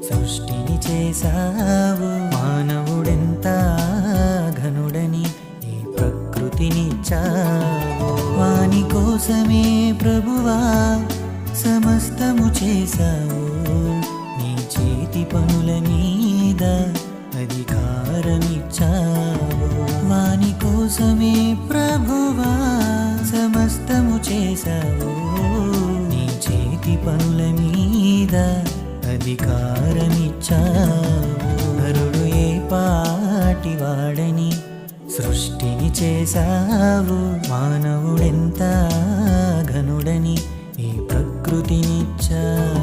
సృష్టిని చేసావు. మానవుడెంత ఘనుడని ఈ ప్రకృతినిచ్చావు. వాని కోసమే ప్రభువా సమస్తము చేసావు. నీ చేతి పనుల మీద అధికారమిచ్చావు. వాని కోసమే ప్రభువా సమస్తము చేసావు. నీ చేతి పనుల మీద అధికారమిచ్చావు. నరుడు ఏ పాటి వాడని సృష్టిని చేసావు. మానవుడెంత ఘనుడని ఈ ప్రకృతినిచ్చావు.